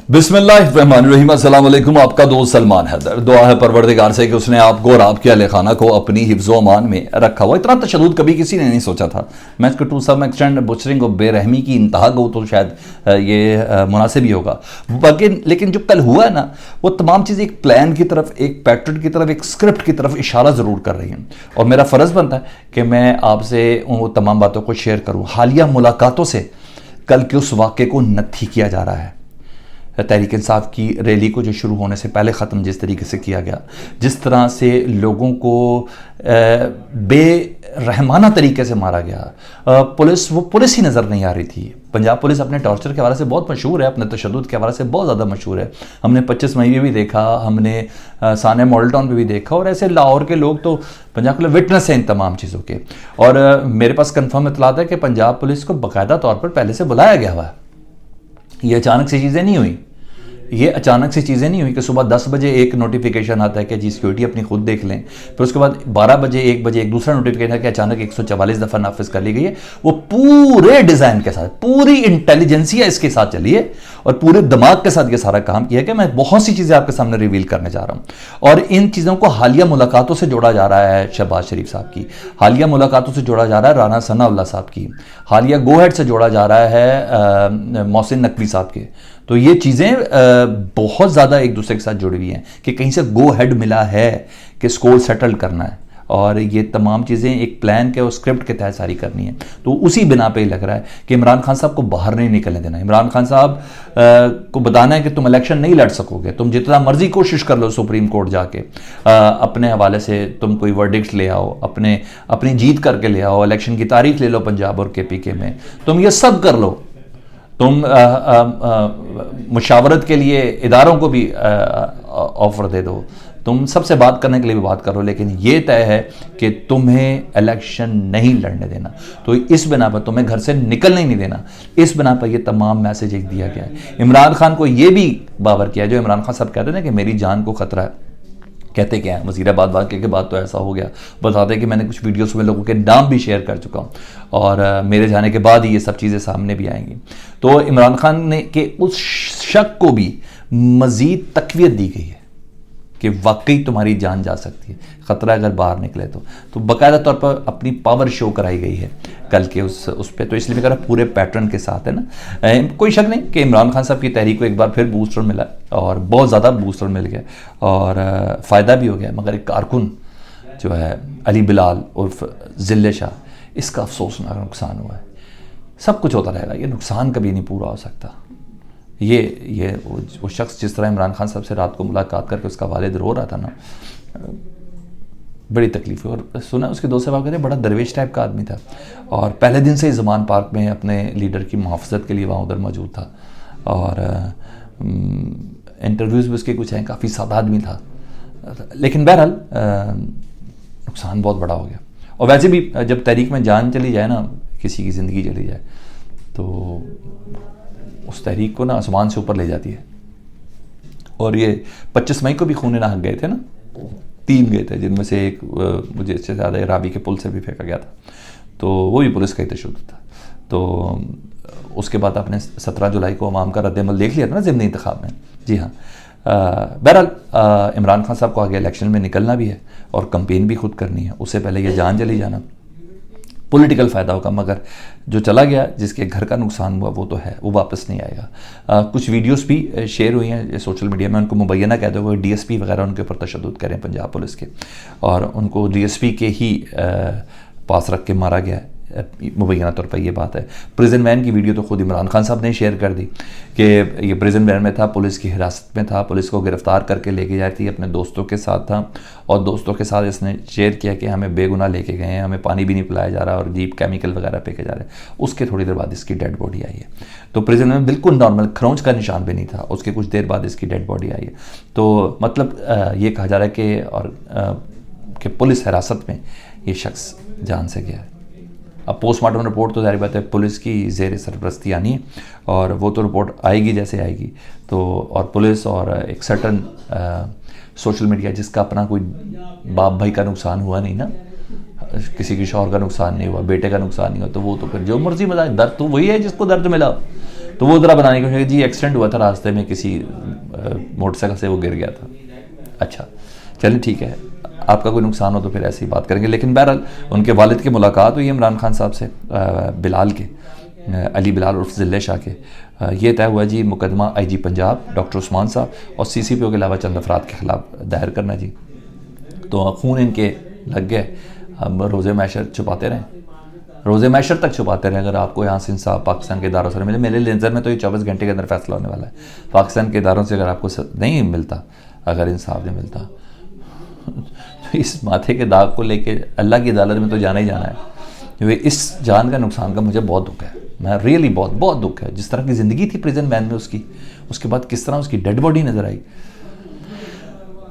बिस्मिल्लाहिर्रहमानिर्रहीम, अस्सलाम वालेकुम। आपका दोस्त सलमान हैदर। दुआ है परवरदिगार से कि उसने आपको और आपके अहले खाना को अपनी हिफ्ज़ अमान में रखा हुआ। इतना तशद्दुद कभी किसी ने नहीं सोचा था। मैं इसको टू सम एक्सटेंड बुचरिंग और बेरहमी की इंतहा को तो शायद ये मुनासिब ही होगा। लेकिन जो कल हुआ है ना, वो तमाम चीज़ें एक प्लान की तरफ, एक पैटर्न की तरफ, एक स्क्रिप्ट की तरफ इशारा ज़रूर कर रही हैं और मेरा फ़र्ज़ बनता है कि मैं आपसे वो तमाम बातों को शेयर करूँ। हालिया मुलाकातों से कल के उस वाक़े को नत्थी किया जा रहा है। तहरीक इंसाफ की रैली को जो शुरू होने से पहले ख़त्म जिस तरीके से किया गया, जिस तरह से लोगों को बेरहमाना तरीके से मारा गया, वो पुलिस ही नज़र नहीं आ रही थी। पंजाब पुलिस अपने टॉर्चर के हवाले से बहुत मशहूर है, अपने तशद्दुद के हवाले से बहुत ज़्यादा मशहूर है। हमने 25 मई में भी देखा, हमने साने मॉडल टाउन पर भी देखा, और ऐसे लाहौर के लोग तो पंजाब के विटनेस हैं इन तमाम चीज़ों के। और मेरे पास कन्फर्म इतलात है कि पंजाब पुलिस को बाकायदा तौर पर पहले से बुलाया गया हुआ है। ये अचानक से चीज़ें नहीं हुई। ये अचानक से चीज़ें नहीं हुई कि सुबह 10 बजे एक नोटिफिकेशन आता है कि जी सिक्योरिटी अपनी खुद देख लें, फिर उसके बाद 12 बजे 1 बजे एक दूसरा नोटिफिकेशन है कि अचानक 144 दफ़ा नाफिज कर ली गई है। वो पूरे डिज़ाइन के साथ, पूरी इंटेलिजेंसिया इसके साथ चली है और पूरे दिमाग के साथ ये सारा काम किया कि मैं बहुत सी चीज़ें आपके सामने रिवील करने जा रहा हूँ। और इन चीज़ों को हालिया मुलाकातों से जोड़ा जा रहा है, शहबाज शरीफ साहब की हालिया मुलाकातों से जोड़ा जा रहा है, राना सनाउल्लाह साहब की हालिया गो हेड से जोड़ा जा रहा है, मोहसिन नकवी साहब के। तो ये चीज़ें बहुत ज़्यादा एक दूसरे के साथ जुड़ी हुई हैं कि कहीं से गो हेड मिला है कि स्कोर सेटल करना है, और ये तमाम चीज़ें एक प्लान के और स्क्रिप्ट के तहत सारी करनी है। तो उसी बिना पे ही लग रहा है कि इमरान खान साहब को बाहर नहीं निकलने देना। इमरान खान साहब को बताना है कि तुम इलेक्शन नहीं लड़ सकोगे, तुम जितना मर्जी कोशिश कर लो सुप्रीम कोर्ट जाके अपने हवाले से तुम कोई वर्डिक्ट ले आओ, अपनी जीत करके ले आओ, इलेक्शन की तारीख ले लो पंजाब और KPK में, तुम ये सब कर लो, तुम मुशावरत के लिए इदारों को भी ऑफर दे दो, तुम सबसे बात करने के लिए भी बात करो, लेकिन ये तय है कि तुम्हें इलेक्शन नहीं लड़ने देना। तो इस बिना पर तुम्हें घर से निकलने ही नहीं देना। इस बिना पर यह तमाम मैसेज एक दिया गया है। इमरान खान को यह भी बावर किया, जो इमरान खान साहब कहते हैं कि मेरी जान को खतरा है। कहते क्या है, वज़ीराबाद वाक़े के बाद तो ऐसा हो गया, बताते हैं कि मैंने कुछ वीडियोस में लोगों के नाम भी शेयर कर चुका हूँ और मेरे जाने के बाद ही ये सब चीज़ें सामने भी आएंगी। तो इमरान खान ने के उस शक को भी मज़ीद तक़वियत दी गई है कि वाकई तुम्हारी जान जा सकती है, ख़तरा अगर बाहर निकले तो बाकायदा तौर पर अपनी पावर शो कराई गई है कल के उस पर। तो इसलिए मैं कह रहा पूरे पैटर्न के साथ है ना, कोई शक नहीं कि इमरान खान साहब की तहरीक को एक बार फिर बूस्टर मिला और बहुत ज़्यादा बूस्टर मिल गया और फ़ायदा भी हो गया। मगर एक कारकुन जो है अली बिलाल उर्फ ज़िल्ले शाह, इसका अफसोसनाक नुकसान हुआ है। सब कुछ होता रहेगा, ये नुकसान कभी नहीं पूरा हो सकता। ये वो शख्स जिस तरह इमरान खान साहब से रात को मुलाकात करके उसका वालिद रो रहा था ना, बड़ी तकलीफ हुई। और सुना उसके दोस्त साहब कहते बड़ा दरवेश टाइप का आदमी था और पहले दिन से ही ज़मान पार्क में अपने लीडर की मुहाफ़ज़त के लिए वहाँ उधर मौजूद था और इंटरव्यूज़ भी उसके कुछ हैं, काफ़ी सादा आदमी था। लेकिन बहरहाल नुकसान बहुत बड़ा हो गया। और वैसे भी जब तहरीक में जान चली जाए ना, किसी की ज़िंदगी चली जाए, तो उस तहरीक को ना आसमान से ऊपर ले जाती है। और ये 25 मई को भी खून नाहक गए थे ना, 3 गए थे, जिनमें से एक मुझे इससे ज़्यादा रावी के पुल से भी फेंका गया था, तो वो भी पुलिस का ही तशद्दुद था। तो उसके बाद आपने 17 जुलाई को अवाम का रद्द-ए-अमल देख लिया था ना ज़िमनी इंतखाब में। जी हाँ, बहरहाल इमरान खान साहब को आगे इलेक्शन में निकलना भी है और कंपेन भी खुद करनी है। उससे पहले ये जान चली जाना पॉलिटिकल फ़ायदा होगा, मगर जो चला गया, जिसके घर का नुकसान हुआ, वो तो है, वो वापस नहीं आएगा। कुछ वीडियोस भी शेयर हुई हैं सोशल मीडिया में, उनको मुबैना कहते हुए DSP वगैरह उनके ऊपर तशद्दुद करें पंजाब पुलिस के, और उनको DSP के ही पास रख के मारा गया है। मुबैना तौर पर ये बात है। प्रिजन वैन की वीडियो तो खुद इमरान खान साहब ने शेयर कर दी कि ये प्रिजन वैन में था, पुलिस की हिरासत में था, पुलिस को गिरफ्तार करके लेके जाती थी, अपने दोस्तों के साथ था और दोस्तों के साथ इसने शेयर किया कि हमें बेगुनाह लेके गए हैं, हमें पानी भी नहीं पिलाया जा रहा और डीप केमिकल वगैरह फेंके जा रहे हैं। उसके थोड़ी देर बाद इसकी डेड बॉडी आई है। तो प्रिजन में बिल्कुल नॉर्मल, खरोंच का निशान भी नहीं था। उसके कुछ देर बाद इसकी डेड बॉडी आई है। तो मतलब ये कहा जा रहा है कि पुलिस हिरासत में ये शख्स जान से गया है। अब पोस्टमार्टम रिपोर्ट तो ज़ाहिर बात है पुलिस की ज़ेर सरपरस्ती आनी है और वो तो रिपोर्ट आएगी जैसे आएगी। तो और पुलिस और एक सर्टन सोशल मीडिया, जिसका अपना कोई बाप भाई का नुकसान हुआ नहीं ना, किसी की शौहर का नुकसान नहीं हुआ, बेटे का नुकसान नहीं हुआ, तो वो तो फिर जो मर्जी मजा, दर्द तो वही है जिसको दर्द मिला। तो वो ज़रा बनाने की कोशिश की, जी एक्सीडेंट हुआ था रास्ते में, किसी मोटरसाइकिल से वो गिर गया था। अच्छा चलिए ठीक है, आपका कोई नुकसान हो तो फिर ऐसी बात करेंगे। लेकिन बहरहाल उनके वालिद की मुलाकात हुई इमरान खान साहब से, बिलाल के, अली बिलाल उर्फ ज़िल्ले शाह के। ये तय हुआ जी मुकदमा IG पंजाब डॉक्टर उस्मान साहब और CCPO के अलावा चंद अफराद के ख़िलाफ़ दायर करना जी। तो खून इनके लग गए, अब रोज़े मैशर छुपाते रहें, रोज़े मैशर तक छुपाते रहें। अगर आपको यहाँ से इंसाफ पाकिस्तान के इदारों से मिले, मेरे नज़र में तो ये 24 घंटे के अंदर फैसला होने वाला है। पाकिस्तान के इदारों से अगर आपको नहीं मिलता, अगर इंसाफ नहीं मिलता, तो इस माथे के दाग को लेके अल्लाह की अदालत में तो जाना ही जाना है। क्योंकि इस जान का नुकसान का मुझे बहुत दुख है, मैं रियली बहुत दुख है। जिस तरह की ज़िंदगी थी प्रिजन वैन में उसकी, उसके बाद किस तरह उसकी डेड बॉडी नज़र आई,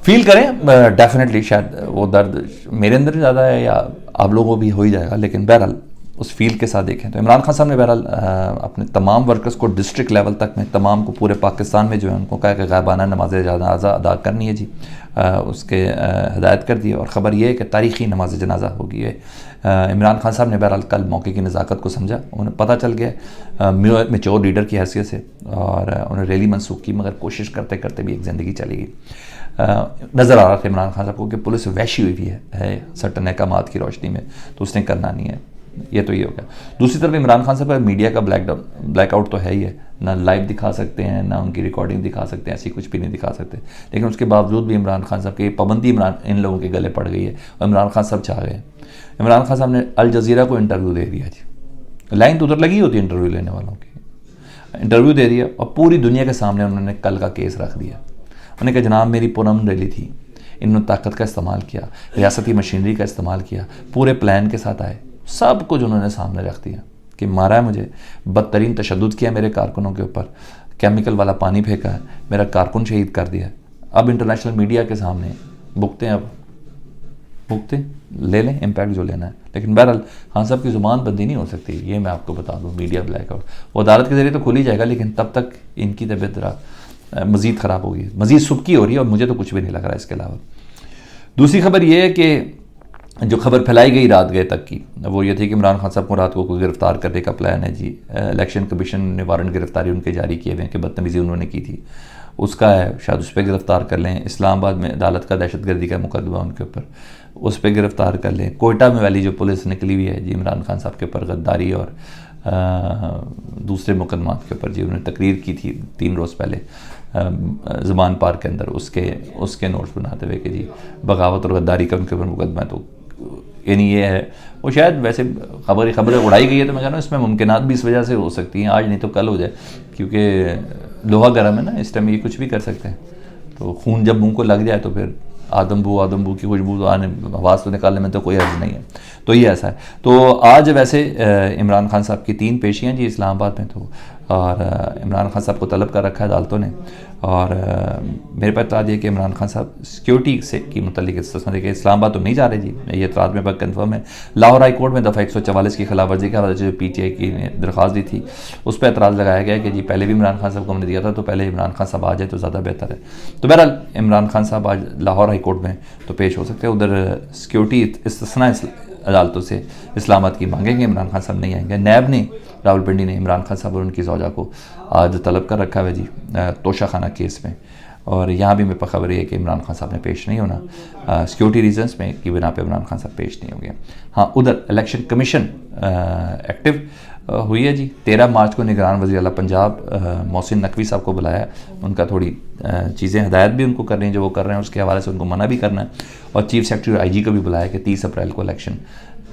फील करें डेफिनेटली। शायद वो दर्द मेरे अंदर ज़्यादा है या आप लोगों को भी हो ही जाएगा, लेकिन बहरहाल उस फील के साथ देखें तो इमरान खान साहब ने बहरहाल अपने तमाम वर्कर्स को डिस्ट्रिक्ट लेवल तक में, तमाम को पूरे पाकिस्तान में जो है उनको कहा कि गायबाना नमाज जनाजा अदा करनी है जी, उसके हदायत कर दी। और ख़बर यह है कि तारीख़ी नमाज जनाजा होगी। ये इमरान खान साहब ने बहरहाल कल मौके की नज़ाकत को समझा, उन्हें पता चल गया मेच्योर लीडर की हैसियत से, और उन्हें रैली मनसूख की, मगर कोशिश करते करते भी एक ज़िंदगी चली गई। नज़र आ रहा था इमरान खान साहब को कि पुलिस वैशी हुई भी है सर्टन अहकामात की रोशनी में, तो उसने करना नहीं है। ये तो ये हो गया। दूसरी तरफ इमरान खान साहब मीडिया का ब्लैकआउट तो है ही है, ना लाइव दिखा सकते हैं, ना उनकी रिकॉर्डिंग दिखा सकते हैं, ऐसी कुछ भी नहीं दिखा सकते। लेकिन उसके बावजूद भी इमरान खान साहब की पाबंदी इन लोगों के गले पड़ गई है और इमरान खान साहब चाह गए। इमरान खान साहब ने अल जज़ीरा को इंटरव्यू दे दिया जी, लाइन तो उधर लगी होती है इंटरव्यू लेने वालों की, इंटरव्यू दे दिया और पूरी दुनिया के सामने उन्होंने कल का केस रख दिया। उन्होंने कहा जनाब मेरी पूनम रैली थी, इन्होंने ताकत का इस्तेमाल किया, रियासती मशीनरी का इस्तेमाल किया, पूरे प्लान के साथ आए, सब कुछ उन्होंने सामने रख दिया कि मारा है मुझे, बदतरीन तशद्दुद किया मेरे कारकुनों के ऊपर, केमिकल वाला पानी फेंका है, मेरा कारकुन शहीद कर दिया। अब इंटरनेशनल मीडिया के सामने भुगते हैं, अब भुगते ले लें इम्पैक्ट जो लेना है। लेकिन बहरहाल खान साहब की ज़ुबान बंदी नहीं हो सकती, ये मैं आपको बता दूँ। मीडिया ब्लैकआउट वो अदालत के ज़रिए तो खुल ही जाएगा, लेकिन तब तक इनकी तबीयत मज़ीद ख़राब होगी, मज़ीद सुबकी हो रही है, और मुझे तो कुछ भी नहीं लग रहा है इसके अलावा। दूसरी खबर ये है कि जो खबर फैलाई गई रात गए तक की, वो ये थी कि इमरान खान साहब को रात को कोई गिरफ्तार करने का प्लान है जी। इलेक्शन कमीशन ने वारंट गिरफ्तारी उनके जारी किए हुए हैं कि बदतमीज़ी उन्होंने की थी, उसका है, शायद उस पर गिरफ्तार कर लें। इस्लामाबाद में अदालत का दहशतगर्दी का मुकदमा उनके ऊपर, उस पर गिरफ्तार कर लें। कोयटा में वाली जो पुलिस निकली हुई है जी इमरान खान साहब के ऊपर गद्दारी और दूसरे मुकदमात के ऊपर जी, उन्होंने तकरीर की थी 3 रोज़ पहले ज़मान पार्क के अंदर, उसके नोट्स बनाते हुए कि जी बगावत और गद्दारी का उनके ऊपर मुकदमा है। तो यानी ये है, वो शायद वैसे खबरें उड़ाई गई है, तो मैं कह रहा हूँ इसमें मुमकिनात भी इस वजह से हो सकती हैं, आज नहीं तो कल हो जाए, क्योंकि लोहा गर्म है ना, इस टाइम ये कुछ भी कर सकते हैं। तो खून जब मुंह को लग जाए तो फिर आदम बू की खुशबू तो आने, आवाज़ तो निकालने में तो कोई हर्ज नहीं है। तो ये ऐसा है। तो आज वैसे इमरान खान साहब की 3 पेशियाँ जी इस्लामाबाद में, तो और इमरान खान साहब को तलब कर रखा है अदालतों ने। और मेरे पर एतराज़ ये कि इमरान खान साहब सिक्योरिटी से की मुतल्लिक देखिए इस्लामाबाद तो नहीं जा रहे जी, ये एतराज़ मेरे पर कन्फर्म है। लाहौर हाई कोर्ट में दफ़ा 144 की खिलाफ वर्जी के हवाले से जो PTI की दरख्वास्त दी थी, उस पर एतराज़ लगाया गया कि जी पहले भी इमरान खान साहब को हमने दिया था, तो पहले इमरान खान साहब आ जाए तो ज़्यादा बेहतर है। तो बहरहाल इमरान खान साहब आज लाहौर हाई कोर्ट में तो पेश हो सकते हैं, उधर सिक्योरिटी इस्तिस्ना अदालतों से इस्लामाबाद की मांगेंगे, इमरान खान साहब नहीं आएंगे। नैब ने, रावलपिंडी ने इमरान खान साहब और उनकी ज़ौजा को आज तलब कर रखा है जी तोशा खाना केस में। और यहाँ भी मेरे पर खबर है कि इमरान खान साहब ने पेश नहीं होना, सिक्योरिटी रीजंस में की बिना पे इमरान खान साहब पेश नहीं होंगे। हाँ, उधर इलेक्शन कमीशन एक्टिव हुई है जी। 13 मार्च को निगरान वज़ीर आला पंजाब मोहसिन नकवी साहब को बुलाया है, उनका थोड़ी चीज़ें हदायत भी उनको कर रही हैं, जो वो कर रहे हैं उसके हवाले से उनको मना भी करना है। और चीफ सेक्रेटरी IG को भी बुलाया कि 30 अप्रैल को इलेक्शन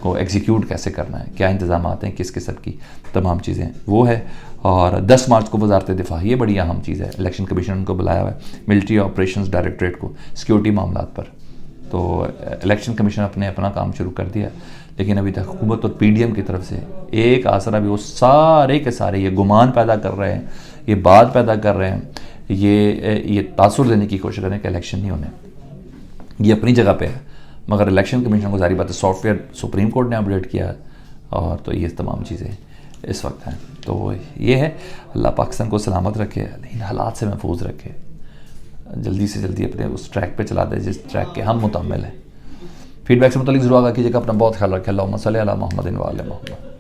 को एग्जीक्यूट कैसे करना है, क्या इंतजाम हैं, किस किस्म की तमाम चीज़ें वो है। और 10 मार्च को वजारत दिफा, ये बड़ी अहम चीज़ है, इलेक्शन कमीशन उनको बुलाया हुआ है मिलिट्री ऑपरेशंस डायरेक्टरेट को सिक्योरिटी मामलात पर। तो इलेक्शन कमीशन अपना काम शुरू कर दिया, लेकिन अभी तक हुकूमत और PDM की तरफ से एक आसरा भी, वो सारे के सारे ये गुमान पैदा कर रहे हैं, ये बात पैदा कर रहे हैं, ये तासुर देने की कोशिश कर रहे हैं कि इलेक्शन नहीं होने। ये अपनी जगह पे है, मगर इलेक्शन कमीशन को जारी बात है, सॉफ्टवेयर सुप्रीम कोर्ट ने अपडेट किया है, और तो ये तमाम चीज़ें इस वक्त हैं। तो ये है, अल्लाह पाकिस्तान को सलामत रखे, इन हालात से महफूज रखे, जल्दी से जल्दी अपने उस ट्रैक पे चला दे जिस ट्रैक के हम मुतम्मिल हैं। फीडबैक से मुतालिक ज़रूर आगा कीजिएगा, अपना बहुत ख्याल रखें। अल्लाहुम्मा सल्ली अला मुहम्मदिन व आले मुहम्मद।